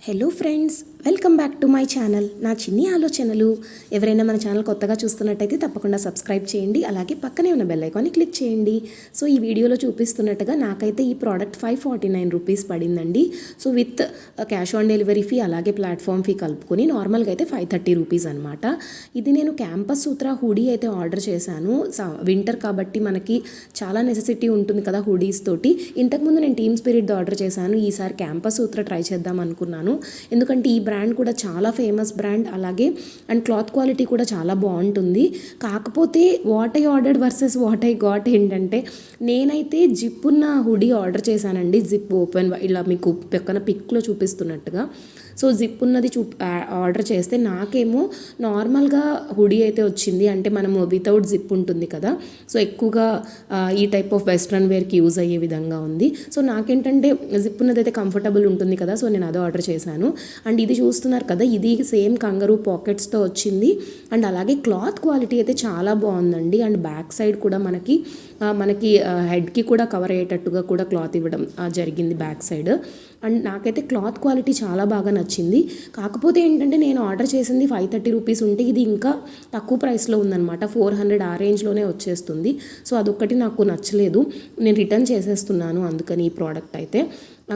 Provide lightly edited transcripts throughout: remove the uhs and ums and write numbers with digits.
Hello friends, welcome back to my channel. నా చిన్ని ఆలోచనలు. ఎవరైనా మన ఛానల్ కొత్తగా చూస్తున్నట్టయితే తప్పకుండా సబ్స్క్రైబ్ చేయండి. అలాగే పక్కనే ఉన్న బెల్ ఐకాన్ని క్లిక్ చేయండి. సో ఈ వీడియోలో చూపిస్తున్నట్టుగా నాకైతే ఈ ప్రోడక్ట్ 549 రూపీస్ పడిందండి. So with cash on delivery fee అలాగే ప్లాట్ఫామ్ ఫీ కలుపుకొని నార్మల్గా అయితే 530 రూపీస్ అనమాట. ఇది నేను క్యాంపస్ సూత్ర హుడీ అయితే ఆర్డర్ చేశాను. వింటర్ కాబట్టి మనకి చాలా నెసెసిటీ ఉంటుంది కదా హుడీస్ తోటి. ఇంతకుముందు నేను టీమ్ స్పిరిట్ ఆర్డర్ చేశాను. ఈసారి క్యాంపస్ సూత్ర ట్రై చేద్దాం అనుకున్నాను. ఎందుకంటే ఈ బ్రాండ్ కూడా చాలా ఫేమస్ బ్రాండ్, అలాగే అండ్ క్లాత్ క్వాలిటీ కూడా చాలా బాగుంటుంది. కాకపోతే what I ordered versus what I got ఏంటంటే, నేనైతే జిప్ ఉన్న హుడీ ఆర్డర్ చేశానండి. జిప్ ఓపెన్ ఇలా మీకు పక్కన పిక్లో చూపిస్తున్నట్టుగా. సో జిప్ ఉన్నది ఆర్డర్ చేస్తే నాకేమో నార్మల్గా హుడీ అయితే వచ్చింది. అంటే మనము వితౌట్ జిప్ ఉంటుంది కదా, సో ఎక్కువగా ఈ టైప్ ఆఫ్ వెస్ట్రన్ వేర్కి యూజ్ అయ్యే విధంగా ఉంది. సో నాకేంటంటే జిప్ ఉన్నది అయితే కంఫర్టబుల్ ఉంటుంది కదా, సో నేను అదే ఆర్డర్ చేశాను. అండ్ ఇది చూస్తున్నారు కదా, ఇది సేమ్ కంగరూ పాకెట్స్తో వచ్చింది. అండ్ అలాగే క్లాత్ క్వాలిటీ అయితే చాలా బాగుందండి. అండ్ బ్యాక్ సైడ్ కూడా మనకి హెడ్కి కూడా కవర్ అయ్యేటట్టుగా కూడా క్లాత్ ఇవ్వడం జరిగింది బ్యాక్ సైడ్. అండ్ నాకైతే క్లాత్ క్వాలిటీ చాలా బాగా నచ్చింది. కాకపోతే ఏంటంటే నేను ఆర్డర్ చేసింది 530 రూపీస్ ఉంటే ఇది ఇంకా తక్కువ ప్రైస్లో ఉందన్నమాట. 400 ఆ రేంజ్లోనే వచ్చేస్తుంది. సో అదొక్కటి నాకు నచ్చలేదు, నేను రిటర్న్ చేసేస్తున్నాను అందుకని ఈ ప్రోడక్ట్ అయితే.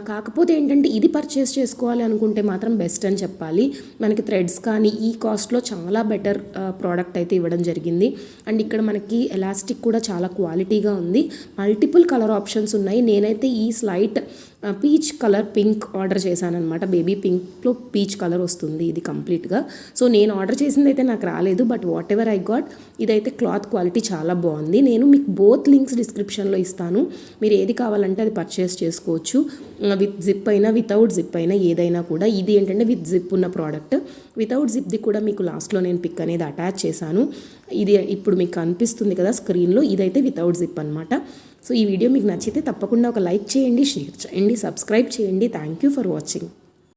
కాకపోతే ఏంటంటే ఇది పర్చేస్ చేసుకోవాలి అనుకుంటే మాత్రం బెస్ట్ అని చెప్పాలి. మనకి థ్రెడ్స్ కానీ ఈ కాస్ట్లో చాలా బెటర్ ప్రోడక్ట్ అయితే ఇవ్వడం జరిగింది. అండ్ ఇక్కడ మనకి ఎలాస్టిక్ కూడా చాలా క్వాలిటీగా ఉంది. మల్టిపుల్ కలర్ ఆప్షన్స్ ఉన్నాయి. నేనైతే ఈ slight peach colour pink order చేశాను అనమాట. బేబీ పింక్లో పీచ్ కలర్ వస్తుంది ఇది కంప్లీట్గా. సో నేను ఆర్డర్ చేసింది అయితే నాకు రాలేదు, but what ever I got, ఇదైతే క్లాత్ క్వాలిటీ చాలా బాగుంది. నేను మీకు బోత్ లింక్స్ డిస్క్రిప్షన్లో ఇస్తాను, మీరు ఏది కావాలంటే అది పర్చేస్ చేసుకోవచ్చు. విత్ జిప్ అయినా వితౌట్ జిప్ అయినా ఏదైనా కూడా. ఇది ఏంటంటే విత్ జిప్ ఉన్న ప్రోడక్ట్. వితౌట్ జిప్ది కూడా మీకు లాస్ట్లో నేను పిక్ అనేది అటాచ్ చేశాను. ఇది ఇప్పుడు మీకు కనిపిస్తుంది కదా స్క్రీన్లో, ఇదైతే వితౌట్ జిప్ అనమాట. సో ఈ వీడియో మీకు నచ్చితే తప్పకుండా ఒక లైక్ చేయండి, షేర్ చేయండి, సబ్స్క్రైబ్ చేయండి. Thank you for watching.